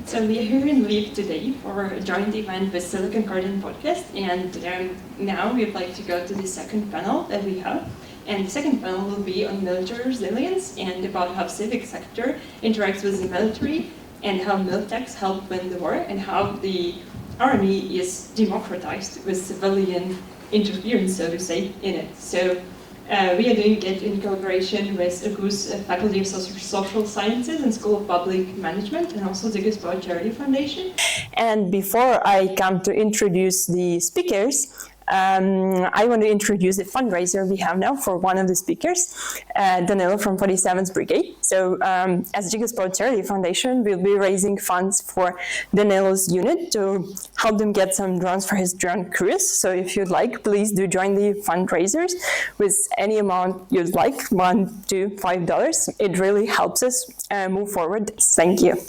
So we are here in Lviv today for a joint event with Silicon Garden Podcast, and now we'd like to go to the second panel that we have. And the second panel will be on military resilience and about how civic sector interacts with the military and how militechs help win the war and how the army is democratized with civilian interference, so to say, in it. So we are doing it in collaboration with Agu's Faculty of Social Sciences and School of Public Management, and also Dzyga's Charity Foundation. And before I come to introduce the speakers, I want to introduce the fundraiser we have now for one of the speakers, Danilo from 47th Brigade. So as Dzyga's Charity Foundation, we'll be raising funds for Danilo's unit to help them get some drones for his drone cruise. So if you'd like, please do join the fundraisers with any amount you'd like, $1 to $5. It really helps us move forward. Thank you.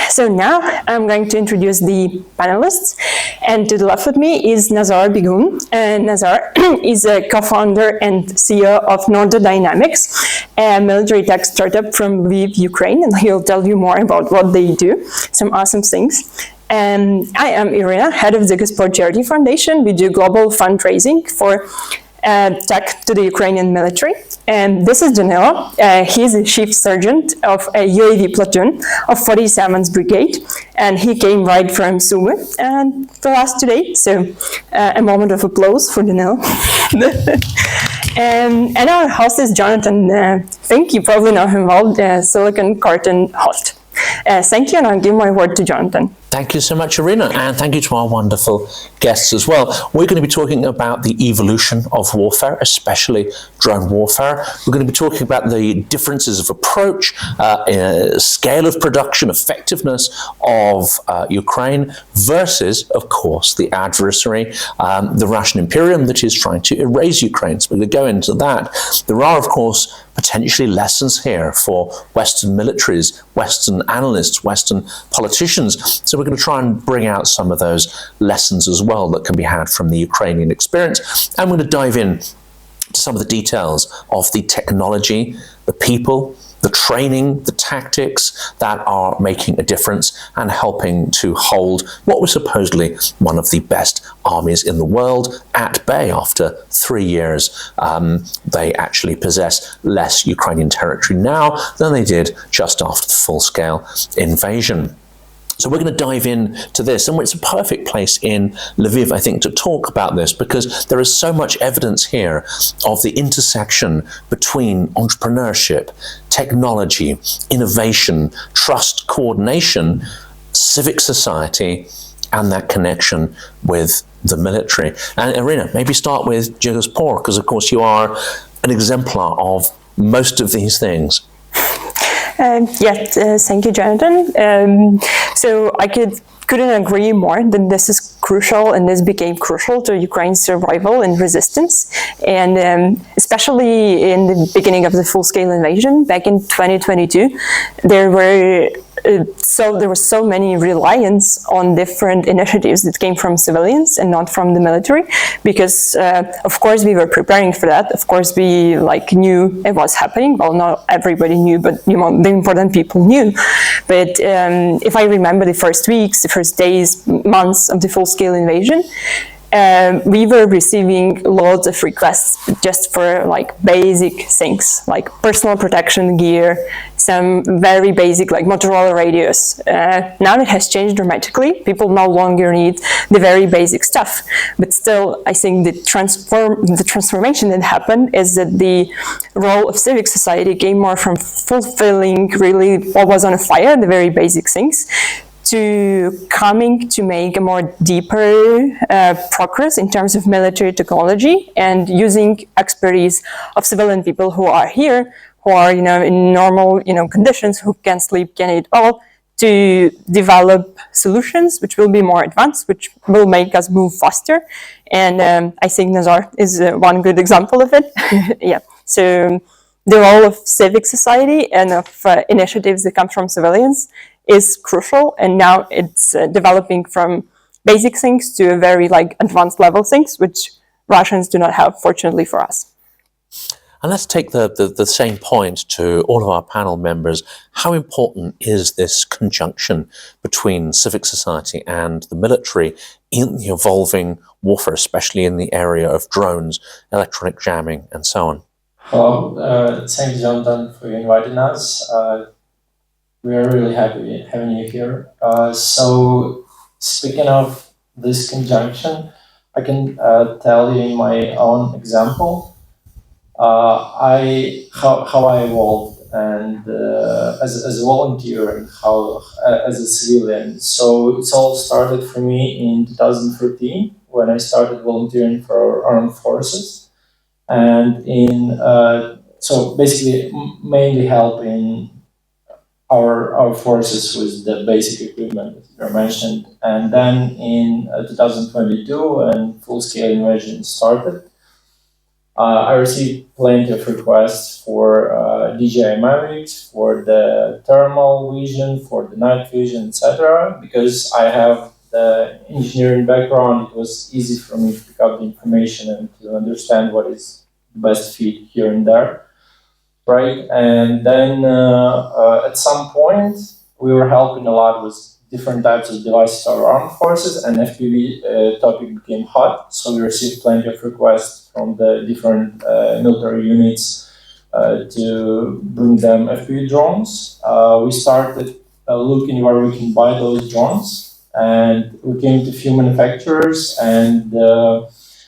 So now I'm going to introduce the panelists, and to the left of me is Nazar Bigun. Nazar is a co-founder and CEO of Nordo Dynamics, a military tech startup from Lviv, Ukraine, and he'll tell you more about what they do, some awesome things. I am Irina, head of Dzyga's Charity Foundation. We do global fundraising for tech to the Ukrainian military. And this is Danilo. He's the chief sergeant of a UAV platoon of 47th Brigade, and he came right from Sumy and for us today. So a moment of applause for Danilo. And our host is Jonathan. I think you probably know him well, the Silicon Garden host. Thank you, and I'll give my word to Jonathan. Thank you so much, Irina, and thank you to our wonderful guests as well. We're going to be talking about the evolution of warfare, especially drone warfare. We're going to be talking about the differences of approach, scale of production, effectiveness of Ukraine versus, of course, the adversary, the Russian Imperium that is trying to erase Ukraine. So we're going to go into that. There are, of course, potentially lessons here for Western militaries, Western analysts, Western politicians. So we're going to try and bring out some of those lessons as well that can be had from the Ukrainian experience. And we're going to dive in to some of the details of the technology, the people, the training, the tactics that are making a difference and helping to hold what was supposedly one of the best armies in the world at bay. After 3 years, they actually possess less Ukrainian territory now than they did just after the full-scale invasion. So we're going to dive into this, and it's a perfect place in Lviv, I think, to talk about this, because there is so much evidence here of the intersection between entrepreneurship, technology, innovation, trust, coordination, civic society, and that connection with the military. And Irina, maybe start with Dzyga's Por, because of course you are an exemplar of most of these things. Thank you, Jonathan. So I couldn't agree more that this is crucial, and this became crucial to Ukraine's survival and resistance. And especially in the beginning of the full-scale invasion back in 2022, there was so many reliance on different initiatives that came from civilians and not from the military, because of course we were preparing for that. Of course we knew it was happening. Well, not everybody knew, but the important people knew. But if I remember the first weeks, the first days, months of the full-scale invasion, we were receiving loads of requests just for basic things like personal protection gear, some very basic Motorola radios. Now it has changed dramatically. People no longer need the very basic stuff, but still I think the transformation that happened is that the role of civic society came more from fulfilling really what was on fire, the very basic things, to coming to make a more deeper progress in terms of military technology and using expertise of civilian people who are here, who are in normal conditions, who can sleep, can eat all, to develop solutions which will be more advanced, which will make us move faster. And I think Nazar is one good example of it. So the role of civic society and of initiatives that come from civilians is crucial, and now it's developing from basic things to very advanced level things, which Russians do not have, fortunately for us. And let's take the same point to all of our panel members. How important is this conjunction between civic society and the military in the evolving warfare, especially in the area of drones, electronic jamming, and so on? Well, thanks, Jonathan, for inviting us. We are really happy having you here. So, speaking of this conjunction, I can tell you in my own example how I evolved and as a volunteer and how as a civilian. So it's all started for me in 2013 when I started volunteering for our armed forces, and so basically mainly helping our forces with the basic equipment that you mentioned. And then in 2022, when full-scale invasion started, I received plenty of requests for DJI Mavics, for the thermal vision, for the night vision, etc. Because I have the engineering background, it was easy for me to pick up the information and to understand what is the best fit here and there. Right, and then at some point we were helping a lot with different types of devices to our armed forces, and FPV topic became hot. So we received plenty of requests from the different military units to bring them FPV drones. We started looking where we can buy those drones, and we came to a few manufacturers, and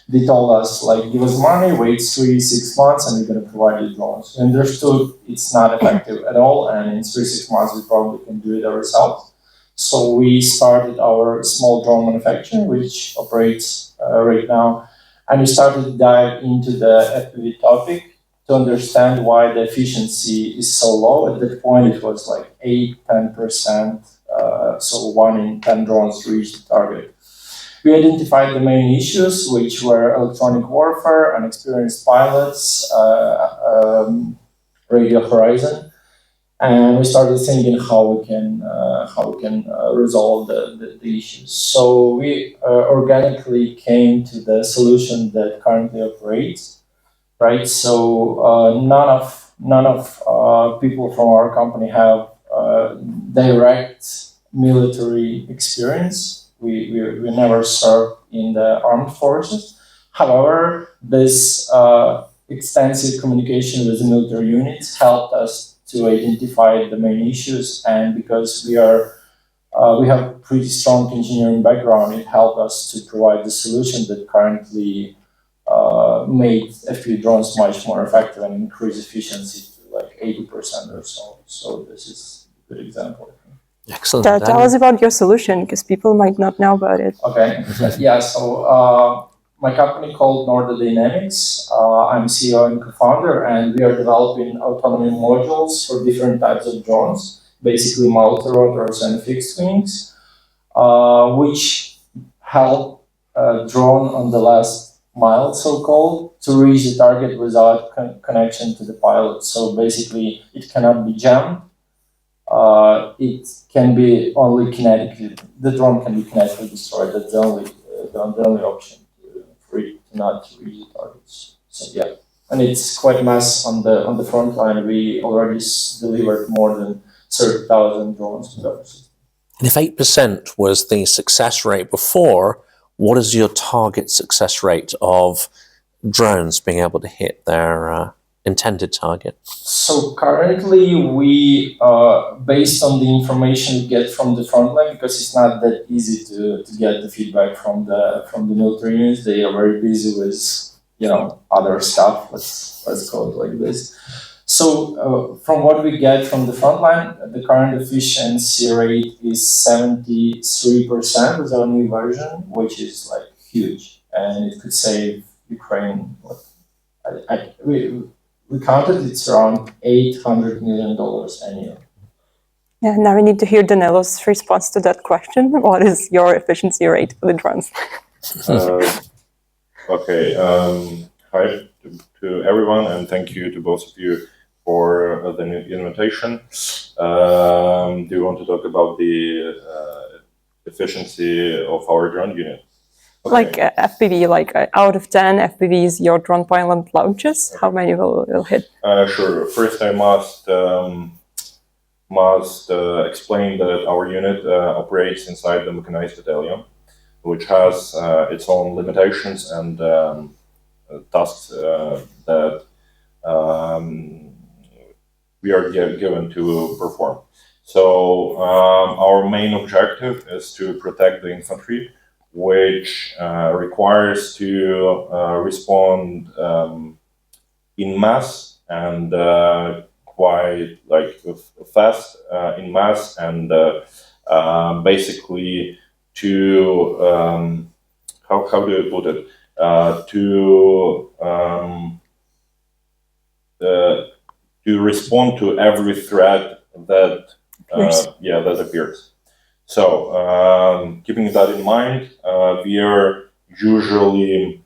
they told us, like, give us money, wait 3-6 months, and we're going to provide you drones. We understood it's not effective at all, and in 3-6 months, we probably can do it ourselves. So we started our small drone manufacturing, which operates right now, and we started to dive into the FPV topic to understand why the efficiency is so low. At that point, it was like 8-10%, so 1 in 10 drones reached the target. We identified the main issues, which were electronic warfare, inexperienced pilots, radio horizon, and we started thinking how we can resolve the issues. So we organically came to the solution that currently operates, right? So none of people from our company have direct military experience. We never served in the armed forces. However, this extensive communication with the military units helped us to identify the main issues, and because we have pretty strong engineering background, it helped us to provide the solution that currently made FPV drones much more effective and increase efficiency to like 80% or so. So this is a good example. Excellent. Tell us about your solution, because people might not know about it. Okay. Yeah. So my company called Norda Dynamics. I'm CEO and co-founder, and we are developing autonomy modules for different types of drones, basically multi-rotors and fixed wings, which help drone on the last mile, so-called, to reach the target without connection to the pilot. So basically, it cannot be jammed. It can be only kinetic. The drone can be kinetically destroyed. That's the only option for it to not reach the targets. So yeah, and it's quite a mess on the front line. We already delivered more than 30,000 drones to those. And if 8% was the success rate before, what is your target success rate of drones being able to hit their intended target? So currently we, based on the information we get from the Frontline, because it's not that easy to get the feedback from the military units. They are very busy with other stuff. Let's call it like this. So from what we get from the Frontline, the current efficiency rate is 73% with our new version, which is like huge, and it could save Ukraine. We counted it's around $800 million annually. Yeah, now we need to hear Danilo's response to that question. What is your efficiency rate for the drones? Okay. Hi to everyone, and thank you to both of you for the invitation. Do you want to talk about the efficiency of our drone unit? Like FPV, like out of 10 FPVs your drone pilot launches, how many will hit? Sure. First, I must explain that our unit operates inside the mechanized battalion, which has its own limitations and tasks that we are given to perform. So our main objective is to protect the infantry, which requires to respond in mass and quite like fast in mass, and basically to how do you put it, to respond to every threat that that appears. So keeping that in mind, we are usually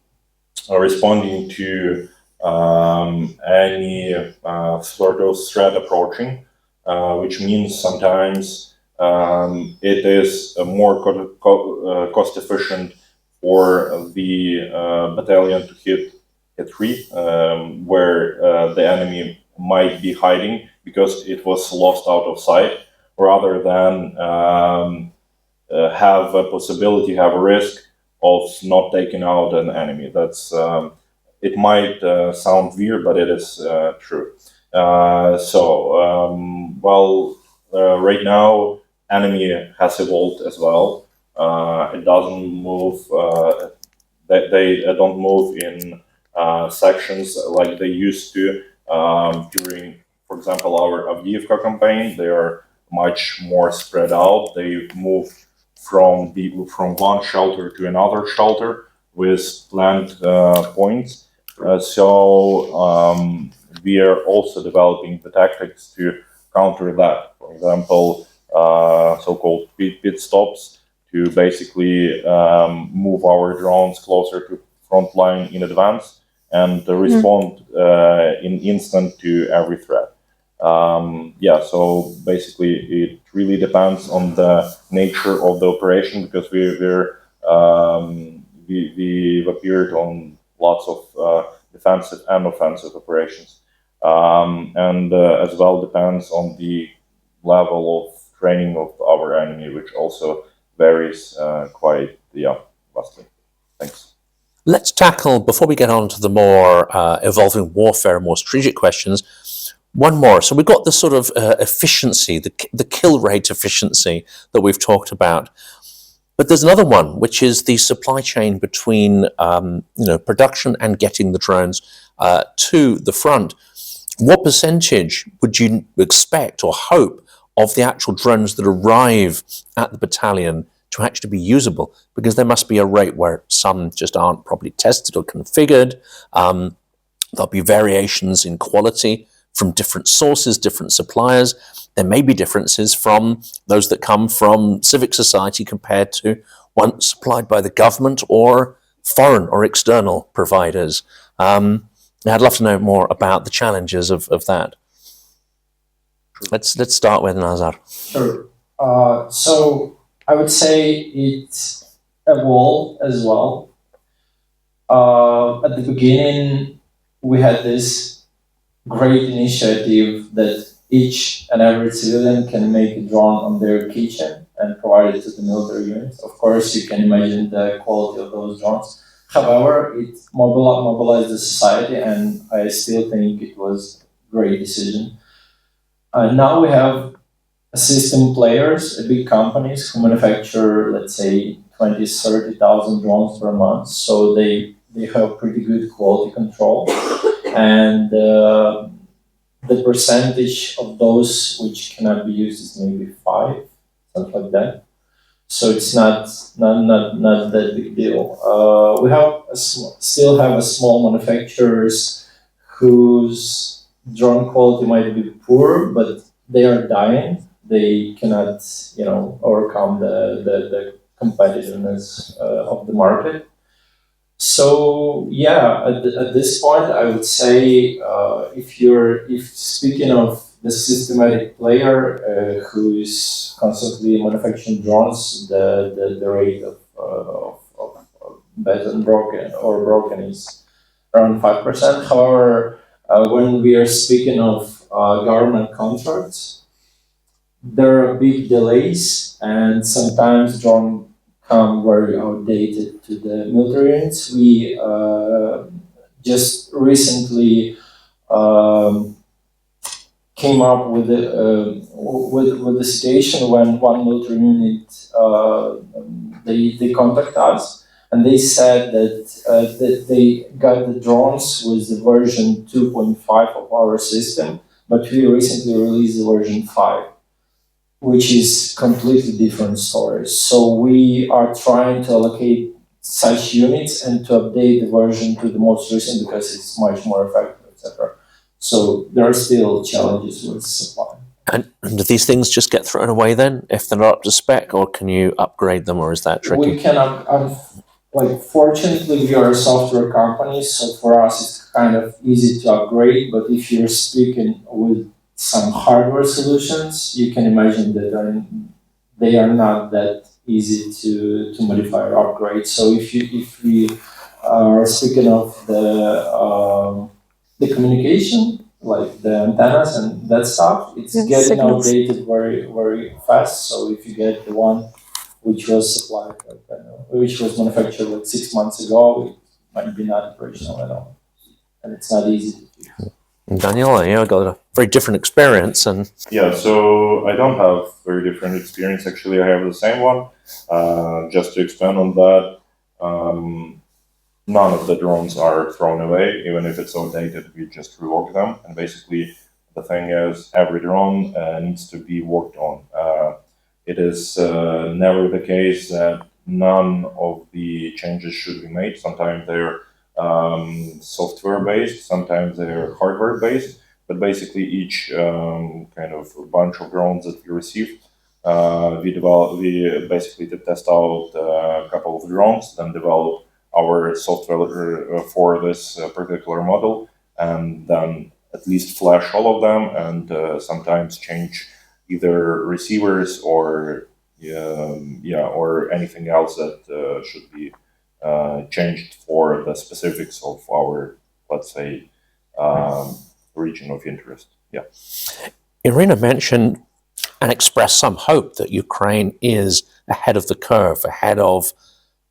responding to any sort of threat approaching, which means sometimes it is more cost efficient for the battalion to hit a tree where the enemy might be hiding because it was lost out of sight, rather than have a possibility, have a risk of not taking out an enemy. That's it might sound weird, but it is true. Right now, enemy has evolved as well. It doesn't move. They don't move in sections like they used to during, for example, our Avdiivka campaign. They are much more spread out. They move from one shelter to another shelter with planned points. We are also developing the tactics to counter that. For example, so-called pit stops, to basically move our drones closer to frontline in advance and respond in instant to every threat. So basically it really depends on the nature of the operation, because we've appeared on lots of defensive and offensive operations, and as well depends on the level of training of our enemy, which also varies quite vastly. Thanks. Let's tackle, before we get on to the more evolving warfare, more strategic questions, one more. So we've got the sort of efficiency, the kill rate efficiency that we've talked about. But there's another one, which is the supply chain between production and getting the drones to the front. What percentage would you expect or hope of the actual drones that arrive at the battalion to actually be usable? Because there must be a rate where some just aren't properly tested or configured. There'll be variations in quality from different sources, different suppliers. There may be differences from those that come from civic society compared to one supplied by the government or foreign or external providers. I'd love to know more about the challenges of that. Let's start with Nazar. Sure. So I would say it evolved as well. At the beginning, we had this great initiative that each and every civilian can make a drone on their kitchen and provide it to the military units. Of course, you can imagine the quality of those drones. However, it mobilized the society, and I still think it was a great decision. Now we have system players, big companies who manufacture, let's say, 20,000-30,000 drones per month. So they have pretty good quality control. And the percentage of those which cannot be used is maybe 5, something like that. So it's not that big deal. We have still have a small manufacturers whose drone quality might be poor, but they are dying. They cannot, overcome the competitiveness of the market. So at this point, I would say if speaking of the systematic player who is constantly manufacturing drones, the rate of based on broken or broken is around 5%. However, when we are speaking of government contracts, there are big delays, and sometimes drones come very outdated to the military units. We just recently came up with the situation when one military unit they contact us, and they said that they got the drones with the version 2.5 of our system, but we recently released the version 5, which is completely different story. So we are trying to allocate such units and to update the version to the most recent because it's much more effective, etc. So there are still challenges with supply. And do these things just get thrown away then if they're not up to spec, or can you upgrade them, or is that tricky? We cannot, fortunately, we are a software company, so for us it's kind of easy to upgrade. But if you're speaking with some hardware solutions, you can imagine that they are not that easy to modify or upgrade. So if we are speaking of the communication, like the antennas and that stuff, it's getting outdated very, very fast. So if you get the one which was supplied, which was manufactured like 6 months ago, it might be not operational at all, and it's not easy to fix. Daniel, you got a very different experience, and Yeah, so I don't have very different experience. Actually, I have the same one. Just to expand on that, none of the drones are thrown away, even if it's outdated. We just rework them, and basically, the thing is, every drone needs to be worked on. It is never the case that none of the changes should be made. Sometimes they're software-based, sometimes they're hardware-based, but basically each kind of bunch of drones that we receive, we basically test out a couple of drones, then develop our software for this particular model, and then at least flash all of them, and sometimes change either receivers or or anything else that should be changed for the specifics of our, let's say, region of interest. Yeah. Irina mentioned and expressed some hope that Ukraine is ahead of the curve, ahead of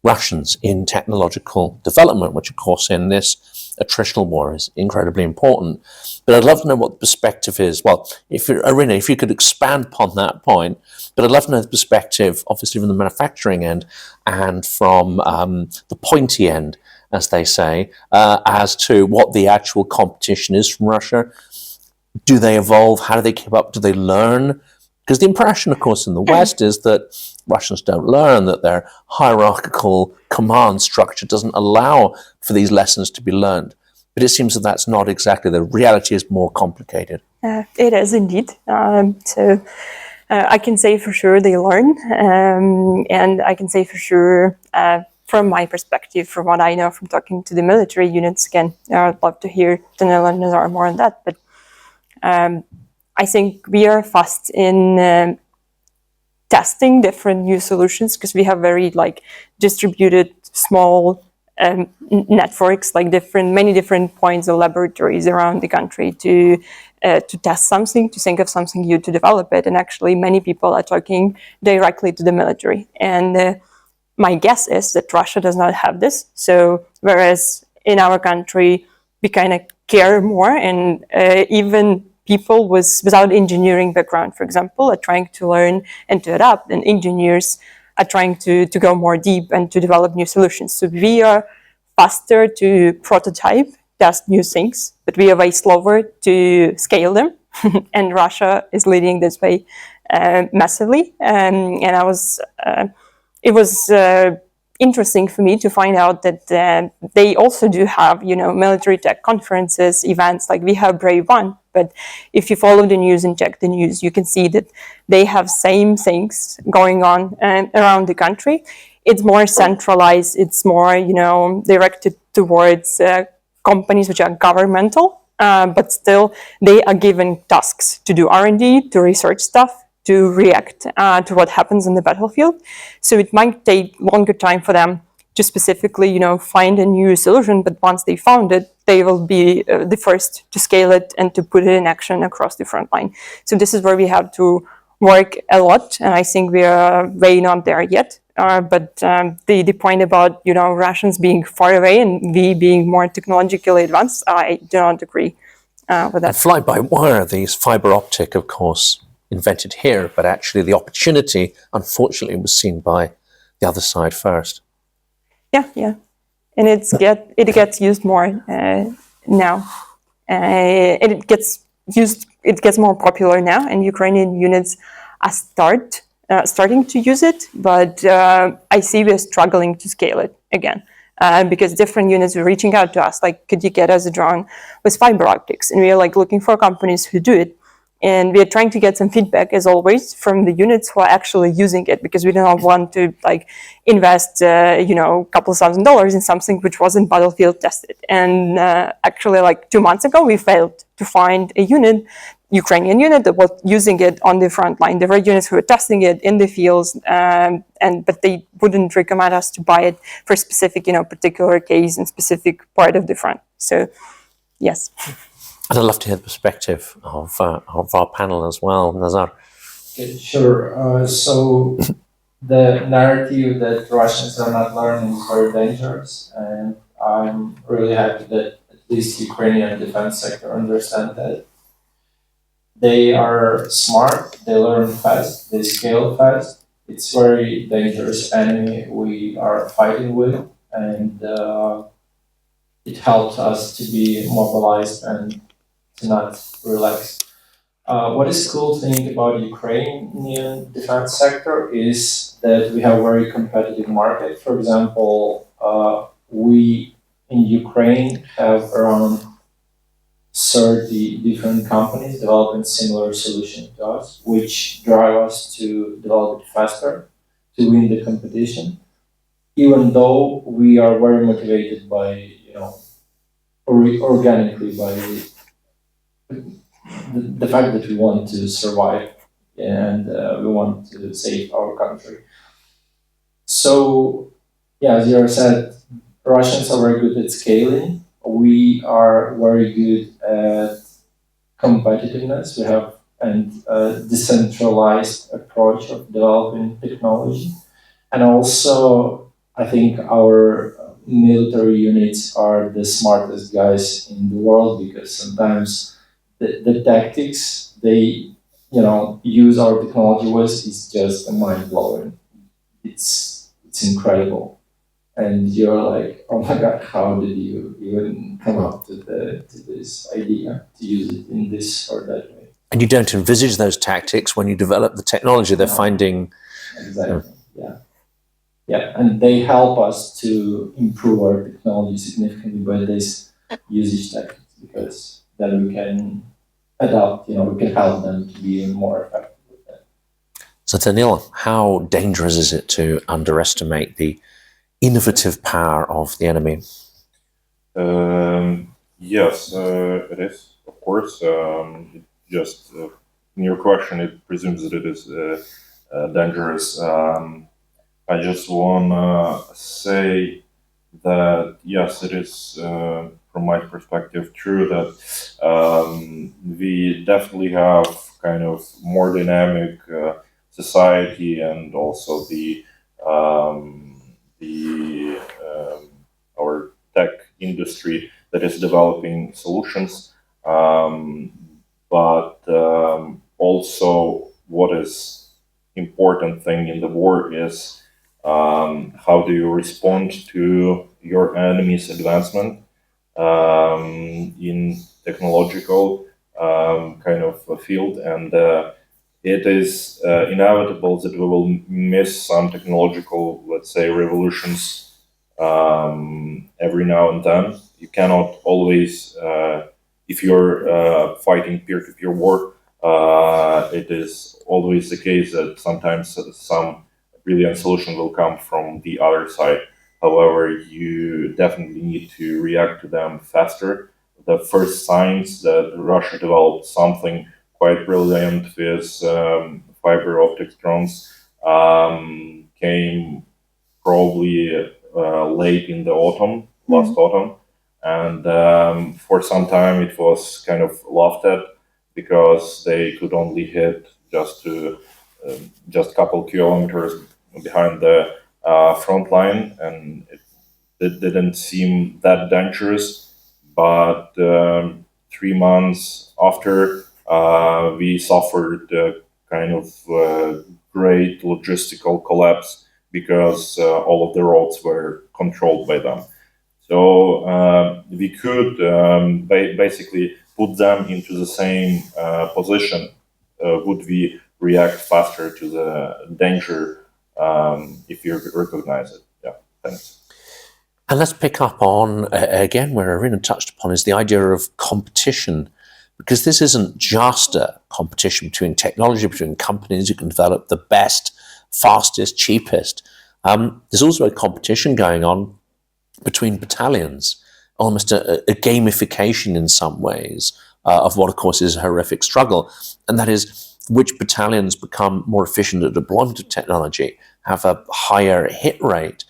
Russians in technological development, which of course in this attritional war is incredibly important. But I'd love to know what the perspective is. Well, Irina, if you could expand upon that point, but I'd love to know the perspective, obviously from the manufacturing end and from the pointy end, as they say, as to what the actual competition is from Russia. Do they evolve? How do they keep up? Do they learn? Because the impression, of course, in the West is that Russians don't learn, that their hierarchical command structure doesn't allow for these lessons to be learned. But it seems that that's not exactly. The reality is more complicated. It is indeed. So I can say for sure they learn. And I can say for sure, from my perspective, from what I know from talking to the military units, again, I'd love to hear Danilo and Nazar more on that. But I think we are fast in testing different new solutions because we have very distributed small networks, many different points of laboratories around the country to test something, to think of something new, to develop it. And actually, many people are talking directly to the military. And my guess is that Russia does not have this. So whereas in our country we kind of care more, and even people without engineering background, for example, are trying to learn and to adapt, and engineers are trying to go more deep and to develop new solutions. So we are faster to prototype, test new things, but we are way slower to scale them. And Russia is leading this way massively. And it was interesting for me to find out that they also do have, military tech conferences, events, like we have Brave One. But if you follow the news and check the news, you can see that they have same things going on around the country. It's more centralized. It's more, directed towards companies which are governmental, but still they are given tasks to do R&D, to research stuff, to react to what happens on the battlefield. So it might take longer time for them to specifically, find a new solution. But once they found it, they will be the first to scale it and to put it in action across the front line. So this is where we have to work a lot, and I think we are way not there yet. But the point about Russians being far away and we being more technologically advanced, I do not agree with that. And fly-by-wire, these fiber optic, of course, invented here, but actually the opportunity, unfortunately, was seen by the other side first. Yeah, and it gets used more now, and it gets more popular now, and Ukrainian units are starting to use it, but I see we're struggling to scale it again. Because different units were reaching out to us, like, could you get us a drone with fiber optics? And we are looking for companies who do it. And we are trying to get some feedback, as always, from the units who are actually using it, because we do not want to invest, a couple $1,000s in something which wasn't battlefield tested. And actually, 2 months ago, we failed to find a Ukrainian unit that was using it on the front line. There were units who were testing it in the fields, but they wouldn't recommend us to buy it for a specific, particular case and specific part of the front. So, yes. And I'd love to hear the perspective of our panel as well, Nazar. Sure. So the narrative that Russians are not learning is very dangerous, and I'm really happy that at least Ukrainian defense sector understand that. They are smart, they learn fast, they scale fast. It's very dangerous enemy we are fighting with, and it helps us to be mobilized and to not relax. What is cool thing about Ukrainian defense sector is that we have a very competitive market. For example, we in Ukraine have around 30 different companies developing similar solution to us, which drive us to develop it faster, to win the competition, even though we are very motivated by, organically by the fact that we want to survive and we want to save our country. So, yeah, as you said, Russians are very good at scaling. We are very good at competitiveness. We have a decentralized approach of developing technology. And also, I think our military units are the smartest guys in the world, because sometimes the tactics they use our technology with is just mind-blowing. It's incredible. And you're like, oh my God, how did you even come up to this idea to use it in this or that way? And you don't envisage those tactics when you develop the technology. They're finding... Exactly, yeah. Yeah, and they help us to improve our technology significantly by this usage tactics, because then we can adapt, we can help them to be even more effective with that. So Danil, how dangerous is it to underestimate the innovative power of the enemy? Yes, it is, of course. Just in your question, it presumes that it is dangerous. I just want to say that, yes, it is, from my perspective, true that we definitely have kind of more dynamic society, and also our tech industry that is developing solutions, but also what is important thing in the war is how do you respond to your enemy's advancement in technological kind of a field, and it is inevitable that we will miss some technological, let's say, revolutions every now and then. You cannot always, if you're fighting peer-to-peer war, it is always the case that sometimes some brilliant solution will come from the other side. However, you definitely need to react to them faster. The first signs that Russia developed something quite brilliant with fiber optic drones came probably late in the autumn, last autumn, and for some time it was kind of laughed at because they could only hit just a couple kilometers behind the front line, and it didn't seem that dangerous. But 3 months after, we suffered kind of great logistical collapse because all of the roads were controlled by them. So we could basically put them into the same position. Would we react faster to the danger if you recognize it? Yeah, thanks. And let's pick up on, again, where Irina touched upon, is the idea of competition, because this isn't just a competition between technology, between companies who can develop the best, fastest, cheapest. There's also a competition going on between battalions, almost a gamification in some ways of what, of course, is a horrific struggle. And that is which battalions become more efficient at deployment of technology, have a higher hit rate.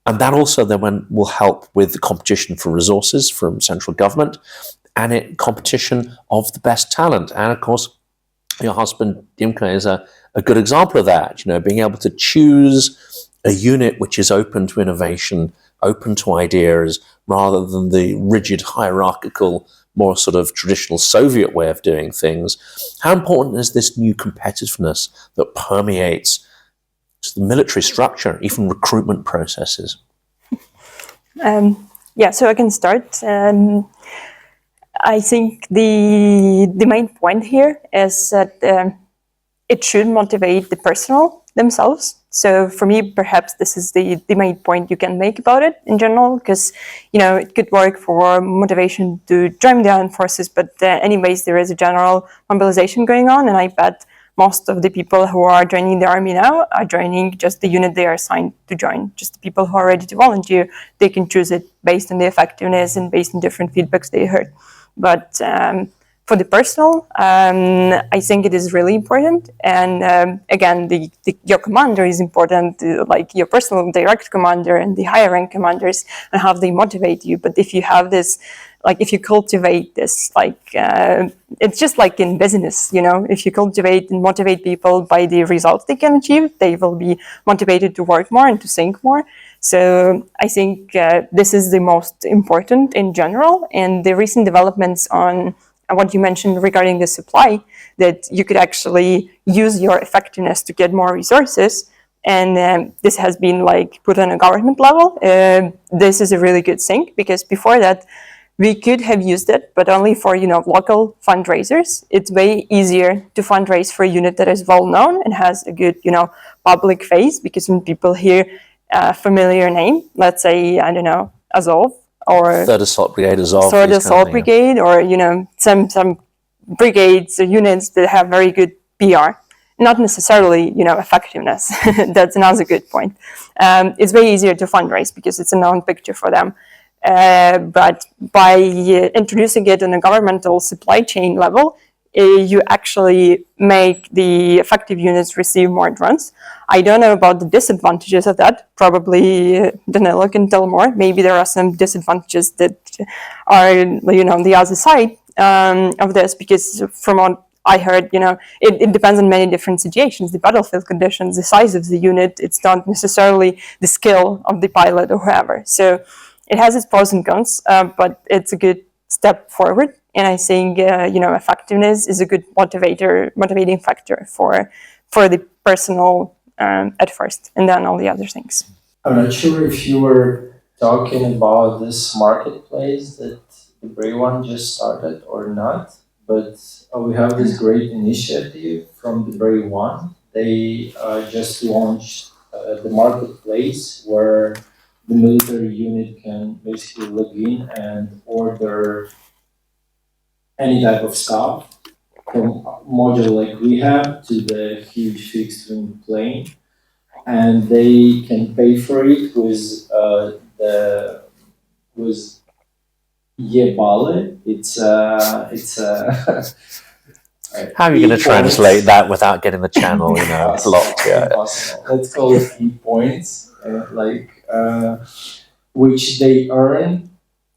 And that also then will help with the competition for resources from central government and competition of the best talent. And of course, your husband, Dimka, is a good example of that, being able to choose a unit which is open to innovation, open to ideas, rather than the rigid, hierarchical, more sort of traditional Soviet way of doing things. How important is this new competitiveness that permeates the military structure, even recruitment processes? So I can start. I think the main point here is that it should motivate the personnel themselves. So for me, perhaps this is the main point you can make about it in general, because it could work for motivation to join the armed forces, but anyways, there is a general mobilization going on, and I bet most of the people who are joining the army now are joining just the unit they are assigned to join. Just the people who are ready to volunteer, they can choose it based on the effectiveness and based on different feedbacks they heard. But for the personnel, I think it is really important. And again, your commander is important, like your personal direct commander and the higher rank commanders, and how they motivate you. But if you have this, if you cultivate this, it's just like in business, if you cultivate and motivate people by the results they can achieve, they will be motivated to work more and to think more. So I think this is the most important in general. And the recent developments on what you mentioned regarding the supply, that you could actually use your effectiveness to get more resources. And this has been put on a government level. This is a really good thing, because before that, we could have used it, but only for, local fundraisers. It's way easier to fundraise for a unit that is well known and has a good, public face, because when people hear a familiar name, let's say, I don't know, Azov, or Third Assault Brigade, Azov. Third Assault Brigade, or, some brigades or units that have very good PR. Not necessarily, effectiveness. That's another good point. It's way easier to fundraise because it's a known picture for them. But by introducing it on a governmental supply chain level, you actually make the effective units receive more drones. I don't know about the disadvantages of that. Probably Danilo can tell more. Maybe there are some disadvantages that are, on the other side of this, because from what I heard, it depends on many different situations, the battlefield conditions, the size of the unit. It's not necessarily the skill of the pilot or whoever. So it has its pros and cons, but it's a good step forward. And I think, effectiveness is a good motivating factor for the personal at first, and then all the other things. I'm not sure if you were talking about this marketplace that the Brave One just started or not, but we have this great initiative from the Brave One. They just launched the marketplace where the military unit can basically log in and order any type of stuff, from module like we have to the huge fixed wing plane, and they can pay for it with Yebale. It's How are you going to translate that without getting the channel, blocked? Yeah. Impossible. Let's call it key points, which they earn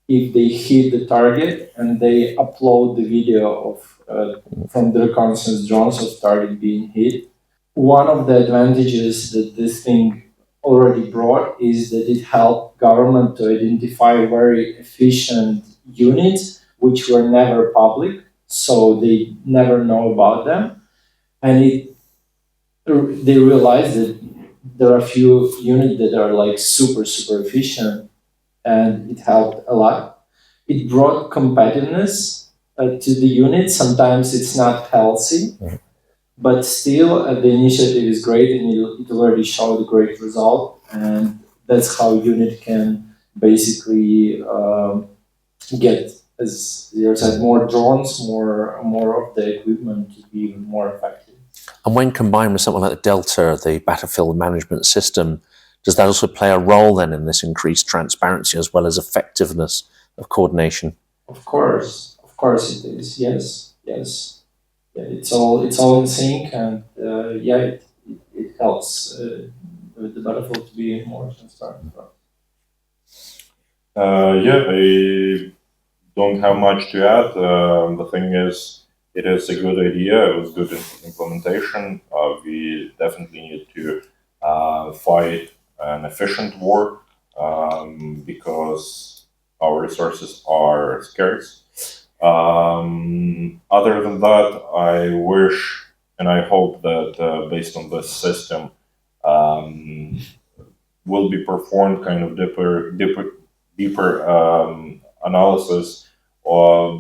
if they hit the target and they upload the video of from the reconnaissance drones of target being hit. One of the advantages that this thing already brought is that it helped government to identify very efficient units which were never public, so they never know about them, and they realized that there are a few units that are like super efficient, and it helped a lot. It brought competitiveness to the unit. Sometimes it's not healthy, but still the initiative is great, and it already showed a great result, and that's how unit can basically get, as you said, more drones, more of the equipment to be even more effective. And when combined with something like the Delta, the battlefield management system, does that also play a role then in this increased transparency as well as effectiveness of coordination? Of course it is. Yes. Yeah, it's all in sync, and it helps the battlefield to be more transparent. I don't have much to add. The thing is, it is a good idea. It was good implementation. We definitely need to fight an efficient war because our resources are scarce. Other than that, I wish and I hope that based on this system will be performed kind of deeper analysis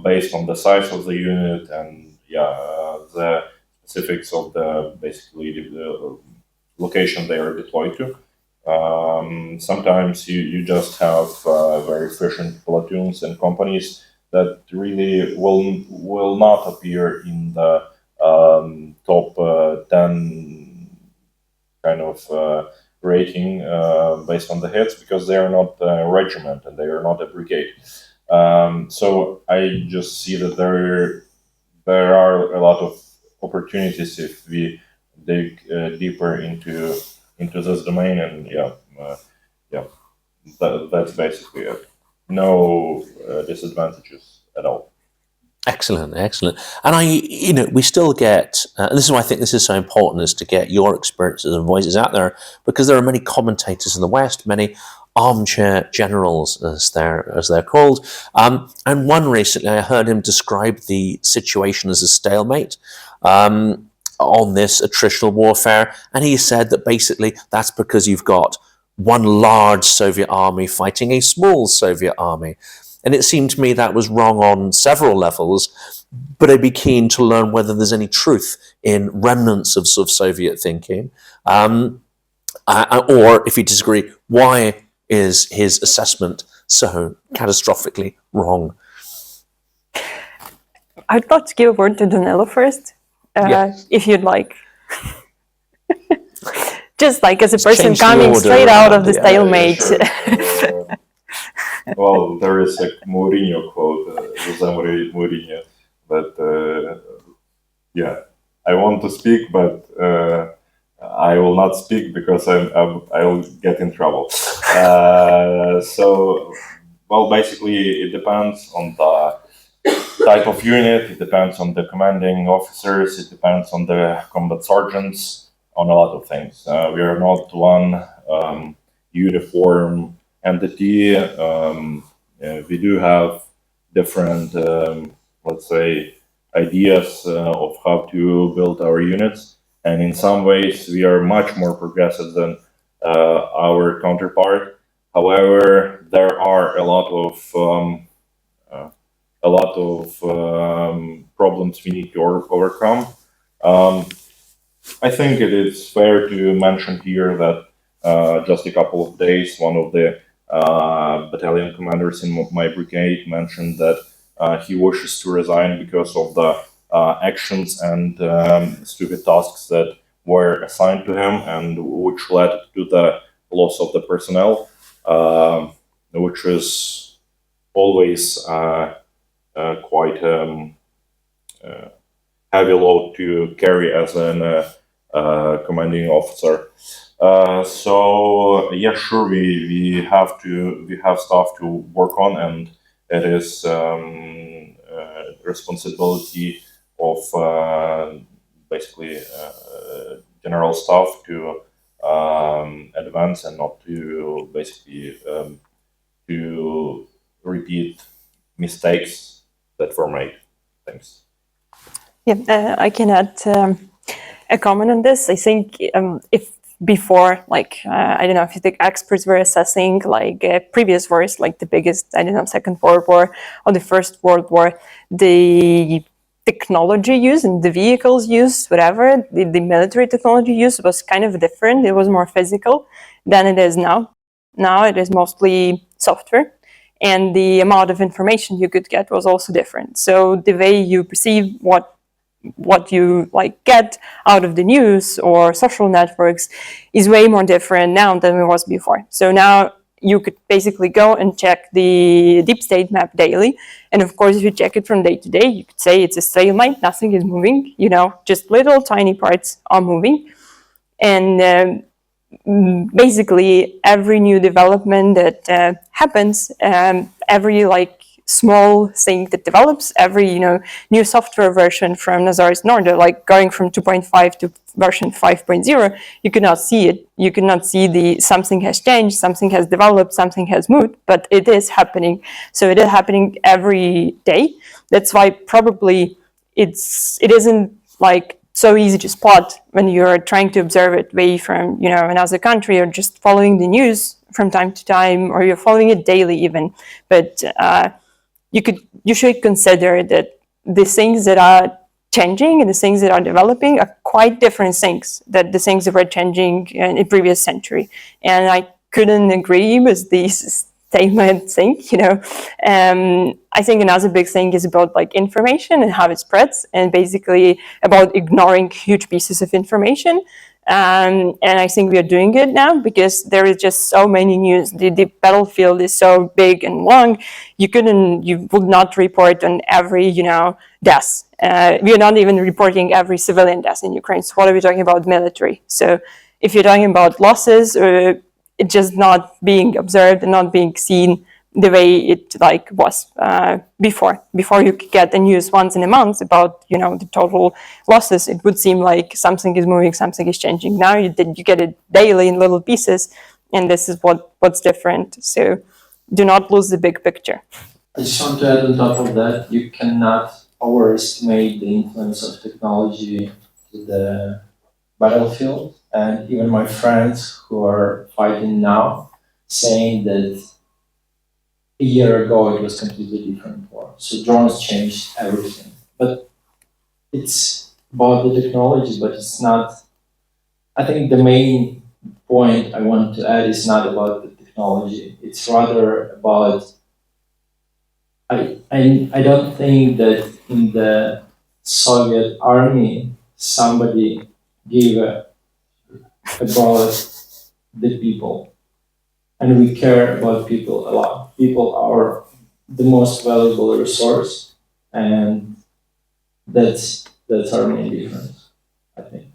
based on the size of the unit and the specifics of the location they are deployed to. Sometimes you just have very efficient platoons and companies that really will not appear in the top 10 kind of rating based on the hits because they are not a regiment and they are not a brigade. So I just see that there are a lot of opportunities if we dig deeper into this domain, and that's basically it. No disadvantages at all. Excellent. And we still get, and this is why I think this is so important, is to get your experiences and voices out there, because there are many commentators in the West, many armchair generals, as they're called. And one recently, I heard him describe the situation as a stalemate on this attritional warfare, and he said that basically that's because you've got one large Soviet army fighting a small Soviet army. And it seemed to me that was wrong on several levels, but I'd be keen to learn whether there's any truth in remnants of sort of Soviet thinking, or if you disagree, why is his assessment so catastrophically wrong? I'd like to give a word to Danilo first, if you'd like. Just like as a person coming straight out of the stalemate. Sure. Well, there is a Mourinho quote, Jose Mourinho, but I want to speak, but I will not speak because I'll get in trouble. Basically, it depends on the type of unit, it depends on the commanding officers, it depends on the combat sergeants, on a lot of things. We are not one uniform entity. We do have different, let's say, ideas of how to build our units, and in some ways we are much more progressive than our counterpart. However, there are a lot of problems we need to overcome. I think it is fair to mention here that just a couple of days, one of the battalion commanders in my brigade mentioned that he wishes to resign because of the actions and stupid tasks that were assigned to him, and which led to the loss of the personnel, which is always quite heavy load to carry as an commanding officer. So yeah, sure, we have stuff to work on, and it is responsibility of basically general staff to advance and not to basically to repeat mistakes that were made. Thanks. Yeah, I can add a comment on this. I think if before, like, I don't know if you think experts were assessing like previous wars, like the biggest, I don't know, Second World War or the First World War, the technology used and the vehicles used, whatever, the military technology used was kind of different. It was more physical than it is now. Now it is mostly software, and the amount of information you could get was also different. So the way you perceive what you like get out of the news or social networks is way more different now than it was before. So now you could basically go and check the deep state map daily. And of course, if you check it from day to day, you could say it's a stalemate, nothing is moving, you know, just little tiny parts are moving. And basically every new development that happens, every like small thing that develops, every, you know, new software version from Nazar's Nordic, like going from 2.5 to version 5.0, you cannot see it. You cannot see the something has changed, something has developed, something has moved, but it is happening. So it is happening every day. That's why probably it isn't like so easy to spot when you're trying to observe it way from, you know, another country, or just following the news from time to time, or you're following it daily even. But you should consider that the things that are changing and the things that are developing are quite different things than the things that were changing in the previous century. And I couldn't agree with this statement thing, you know. I think another big thing is about like information and how it spreads, and basically about ignoring huge pieces of information. And I think we are doing it now because there is just so many news. The battlefield is so big and long. You would not report on every, you know, death. We are not even reporting every civilian death in Ukraine. So what are we talking about military? So if you're talking about losses, it's just not being observed and not being seen the way it like was before. Before you could get the news once in a month about, you know, the total losses, it would seem like something is moving, something is changing. Now you get it daily in little pieces, and this is what's different. So do not lose the big picture. I just want to add on top of that, you cannot overestimate the influence of technology to the battlefield. And even my friends who are fighting now saying that a year ago it was completely different war. So drones changed everything. But it's about the technology, but it's not. I think the main point I want to add is not about the technology. It's rather about. I don't think that in the Soviet army somebody gave about the people, and we care about people a lot. People are the most valuable resource, and that's our main difference, I think.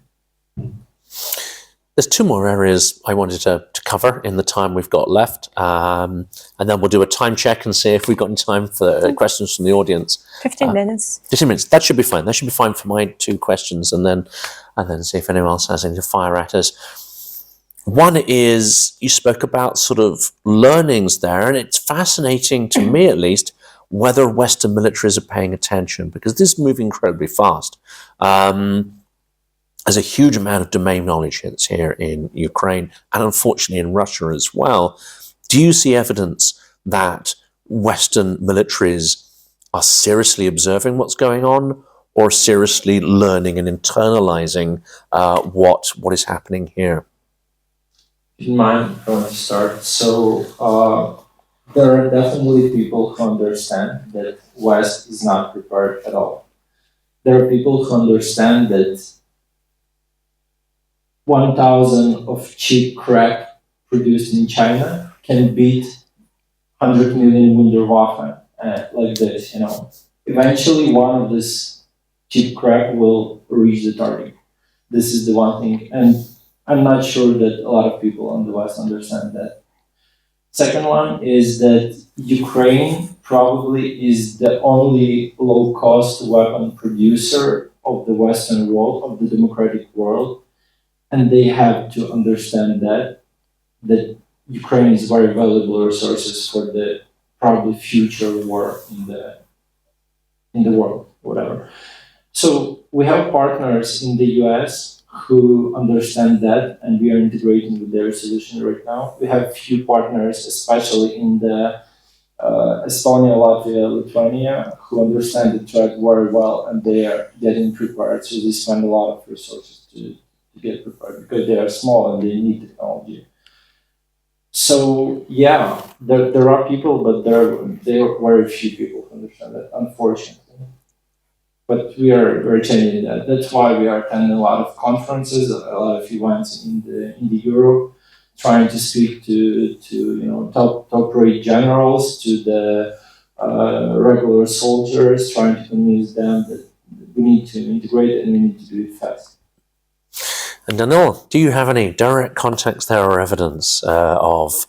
There's two more areas I wanted to cover in the time we've got left, and then we'll do a time check and see if we've got any time for questions from the audience. 15 minutes. 15 minutes. That should be fine. That should be fine for my two questions, and then see if anyone else has anything to fire at us. One is, you spoke about sort of learnings there, and it's fascinating to me, at least, whether Western militaries are paying attention, because this is moving incredibly fast. There's a huge amount of domain knowledge that's here in Ukraine, and unfortunately in Russia as well. Do you see evidence that Western militaries are seriously observing what's going on, or seriously learning and internalizing what is happening here? In mind, I want to start. So there are definitely people who understand that West is not prepared at all. There are people who understand that 1,000 of cheap crap produced in China can beat 100 million Wunderwaffe like this, you know. Eventually, one of these cheap crap will reach the target. This is the one thing, and I'm not sure that a lot of people in the West understand that. Second one is that Ukraine probably is the only low-cost weapon producer of the Western world, of the democratic world, and they have to understand that Ukraine is very valuable resources for the probably future war in the world, whatever. So we have partners in the US who understand that, and we are integrating with their solution right now. We have few partners, especially in the Estonia, Latvia, Lithuania, who understand the threat very well, and they are getting prepared. So they spend a lot of resources to get prepared because they are small and they need technology. So yeah, there are people, but there are very few people who understand that, unfortunately. But we're changing that. That's why we are attending a lot of conferences, a lot of events in the Europe, trying to speak to top rate generals, to the regular soldiers, trying to convince them that we need to integrate it and we need to do it fast. And Danil, do you have any direct context there or evidence of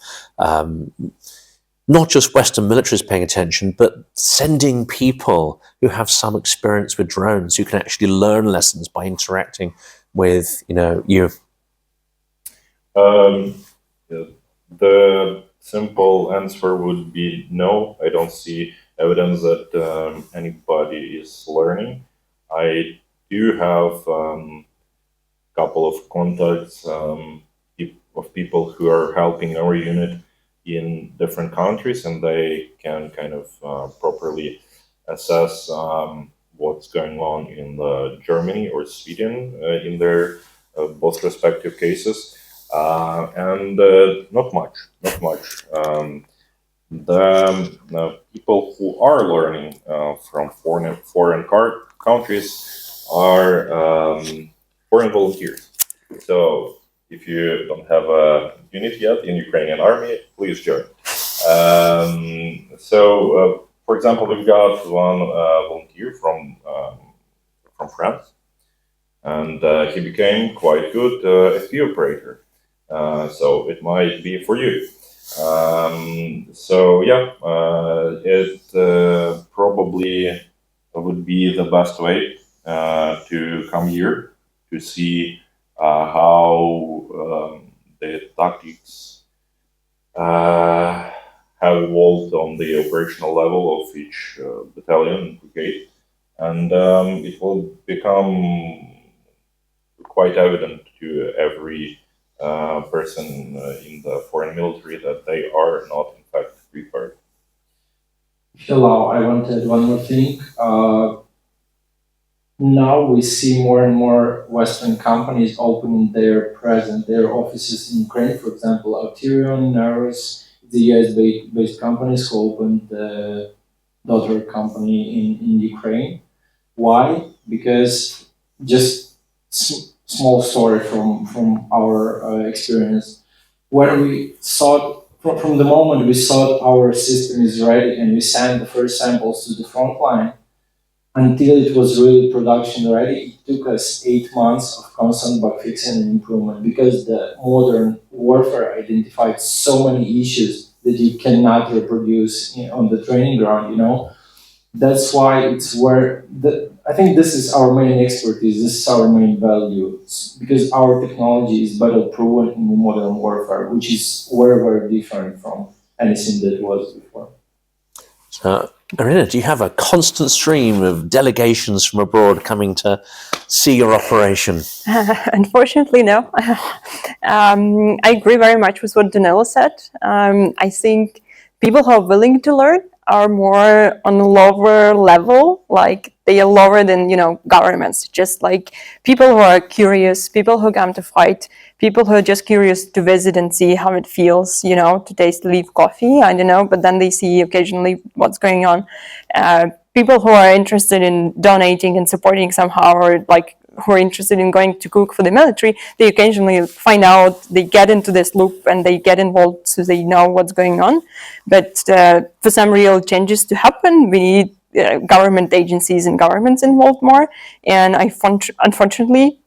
not just Western militaries paying attention, but sending people who have some experience with drones who can actually learn lessons by interacting with, you? The simple answer would be no. I don't see evidence that anybody is learning. I do have couple of contacts of people who are helping our unit in different countries, and they can kind of properly assess what's going on in Germany or Sweden in their both respective cases, and not much. The people who are learning from foreign countries are foreign volunteers. So if you don't have a unit yet in Ukrainian army, please join. For example, we've got one volunteer from France, and he became quite good FP operator. So it might be for you. It probably would be the best way to come here to see how the tactics have evolved on the operational level of each battalion and brigade, and it will become quite evident to every person in the foreign military that they are not in fact prepared. If you allow, I want to add one more thing. Now we see more and more Western companies opening their offices in Ukraine. For example, Herojam Slava, the US-based companies who opened the daughter company in Ukraine. Why? Because just small story from our experience. When we thought, from the moment we thought our system is ready and we sent the first samples to the Frontline, until it was really production ready, it took us 8 months of constant bug fixing and improvement, because the modern warfare identified so many issues that you cannot reproduce on the training ground, That's why I think this is our main expertise, this is our main value, because our technology is battle proven in the modern warfare, which is very, very different from anything that was before. Marina, do you have a constant stream of delegations from abroad coming to see your operation? Unfortunately, no. I agree very much with what Danilo said. I think people who are willing to learn are more on a lower level, like they are lower than, governments, just like people who are curious, people who come to fight, people who are just curious to visit and see how it feels, to taste leaf coffee, I don't know, but then they see occasionally what's going on. People who are interested in donating and supporting somehow, or like who are interested in going to cook for the military, they occasionally find out, they get into this loop and they get involved so they know what's going on. But for some real changes to happen, we need government agencies and governments involved more. And unfortunately,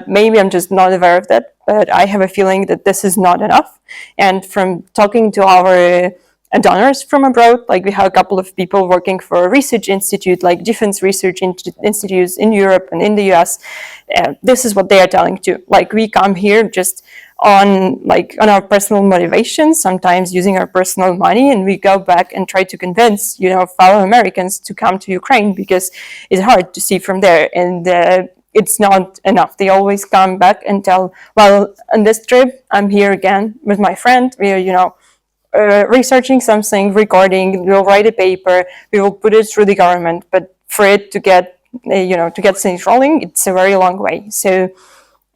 maybe I'm just not aware of that, but I have a feeling that this is not enough. And from talking to our donors from abroad, like we have a couple of people working for a research institute, like defense research institutes in Europe and in the US, this is what they are telling too. Like we come here just on our personal motivations, sometimes using our personal money, and we go back and try to convince fellow Americans to come to Ukraine because it's hard to see from there, and it's not enough. They always come back and tell, well, on this trip I'm here again with my friend, we are researching something, recording, we'll write a paper, we will put it through the government, but for it to get things rolling, it's a very long way. So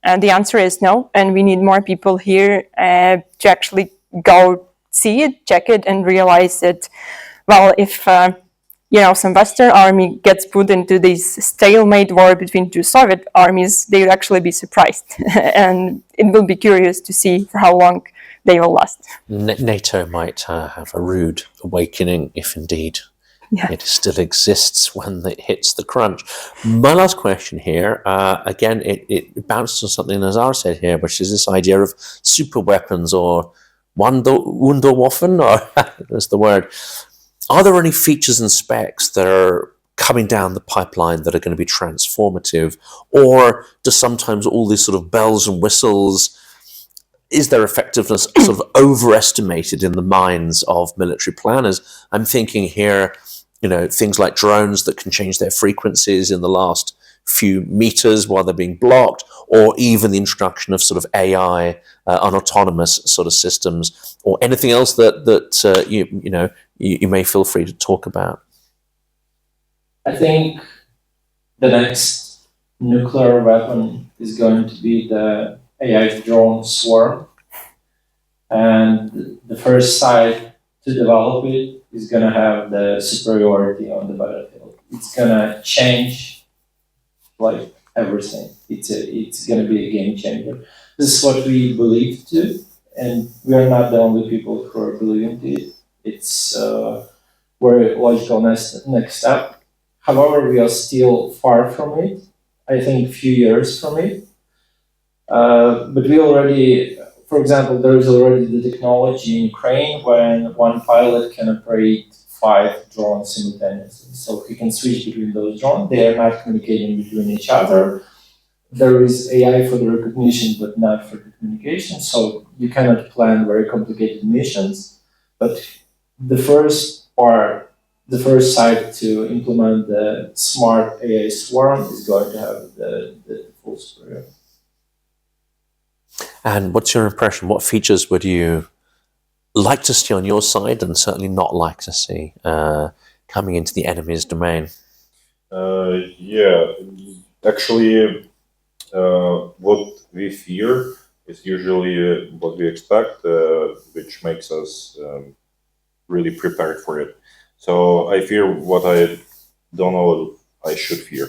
the answer is no, and we need more people here to actually go see it, check it, and realize that, well, if some Western army gets put into this stalemate war between two Soviet armies, they would actually be surprised, and it will be curious to see for how long they will last. NATO might have a rude awakening, if indeed it still exists when it hits the crunch. My last question here, again, it bounces on something Nazar said here, which is this idea of super weapons or Wunderwaffen, or that's the word. Are there any features and specs that are coming down the pipeline that are going to be transformative, or do sometimes all these sort of bells and whistles, is their effectiveness sort of overestimated in the minds of military planners? I'm thinking here, things like drones that can change their frequencies in the last few meters while they're being blocked, or even the introduction of sort of AI and autonomous sort of systems, or anything else that you may feel free to talk about. I think the next nuclear weapon is going to be the AI drone swarm, and the first side to develop it is going to have the superiority on the battlefield. It's going to change everything. It's going to be a game changer. This is what we believe too, and we are not the only people who are believing it. It's a very logical next step. However, we are still far from it. I think a few years from it. But we already, for example, there is already the technology in Ukraine when one pilot can operate 5 drones simultaneously. So he can switch between those drones. They are not communicating between each other. There is AI for the recognition, but not for the communication. So you cannot plan very complicated missions. But the first site to implement the smart AI swarm is going to have the full superiority. And what's your impression? What features would you like to see on your side and certainly not like to see coming into the enemy's domain? Actually, what we fear is usually what we expect, which makes us really prepared for it. So I fear what I don't know I should fear.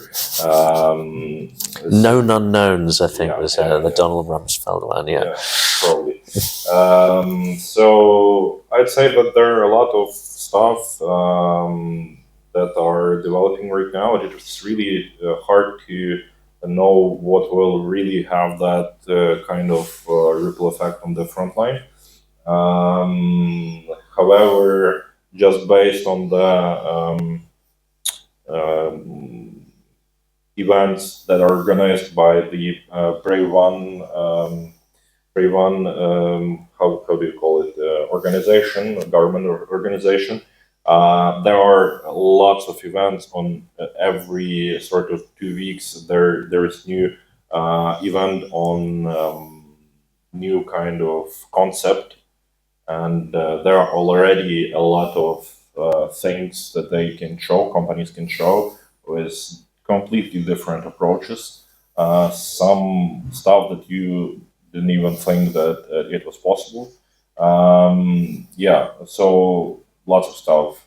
Known unknowns, I think, was the Donald Rumsfeld one, probably. So I'd say that there are a lot of stuff that are developing right now. It's really hard to know what will really have that kind of ripple effect on the front line. However, just based on the events that are organized by the Brave One, how do you call it, organization, government organization. There are lots of events on every sort of 2 weeks. There is new event on new kind of concept, and there are already a lot of things that they can show, companies can show with completely different approaches. Some stuff that you didn't even think that it was possible. So lots of stuff,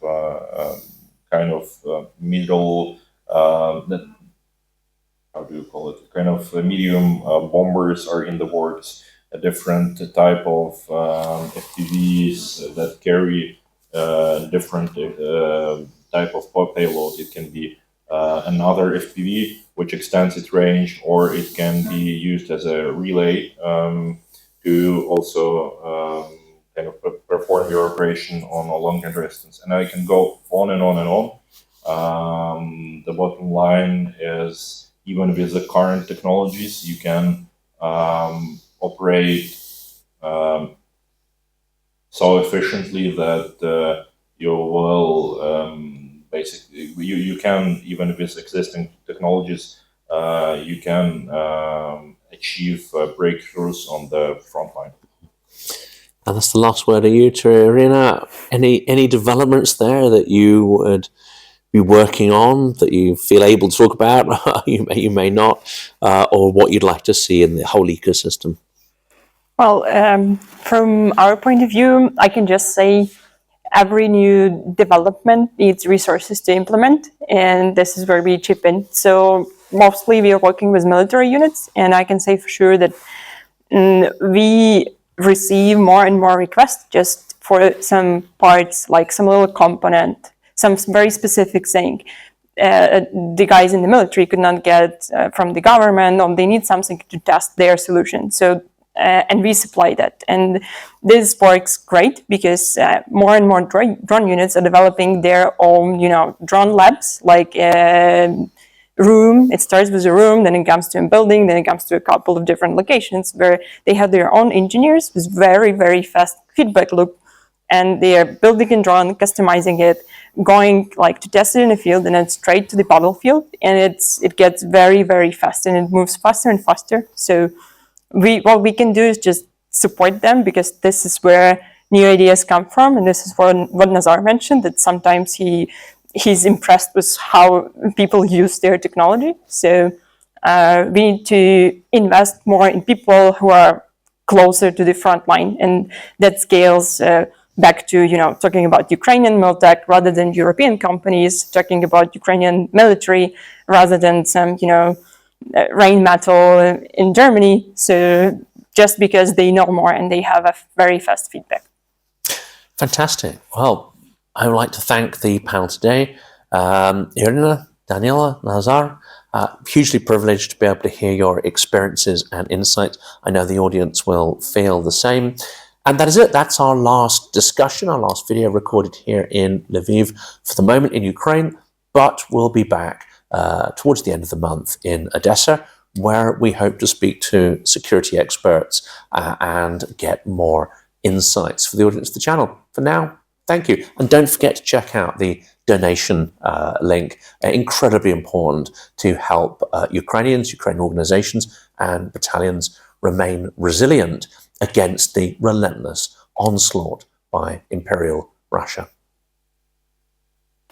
kind of middle, how do you call it? Kind of medium bombers are in the works. A different type of FPVs that carry different type of payload. It can be another FPV, which extends its range, or it can be used as a relay to also kind of perform your operation on a longer distance. And I can go on and on and on. The bottom line is, even with the current technologies, you can operate so efficiently that you will basically, you can, even with existing technologies, you can achieve breakthroughs on the front line. And that's the last word of you, Irina. Any developments there that you would be working on that you feel able to talk about? you may not, or what you'd like to see in the whole ecosystem? Well, from our point of view, I can just say every new development needs resources to implement, and this is where we chip in. So mostly we are working with military units, and I can say for sure that we receive more and more requests just for some parts, like some little component, some very specific thing. The guys in the military could not get from the government, or they need something to test their solution. So and we supply that. And this works great because more and more drone units are developing their own, drone labs, like room. It starts with a room, then it comes to a building, then it comes to a couple of different locations where they have their own engineers with very, very fast feedback loop. And they are building a drone, customizing it, going like to test it in the field, and then straight to the battlefield. And it gets very, very fast, and it moves faster and faster. So what we can do is just support them, because this is where new ideas come from, and this is what Nazar mentioned, that sometimes he's impressed with how people use their technology. So we need to invest more in people who are closer to the front line, and that scales back to talking about Ukrainian militech rather than European companies, talking about Ukrainian military rather than some rain metal in Germany. So just because they know more and they have a very fast feedback. Fantastic. Well, I would like to thank the panel today. Irina, Daniela, Nazar, hugely privileged to be able to hear your experiences and insights. I know the audience will feel the same. And that is it. That's our last discussion, our last video recorded here in Lviv for the moment in Ukraine. But we'll be back towards the end of the month in Odessa, where we hope to speak to security experts and get more insights for the audience of the channel. For now, thank you. And don't forget to check out the donation link. Incredibly important to help Ukrainians, Ukrainian organizations and battalions remain resilient against the relentless onslaught by Imperial Russia.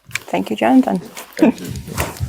Thank you, Jonathan. Thank you.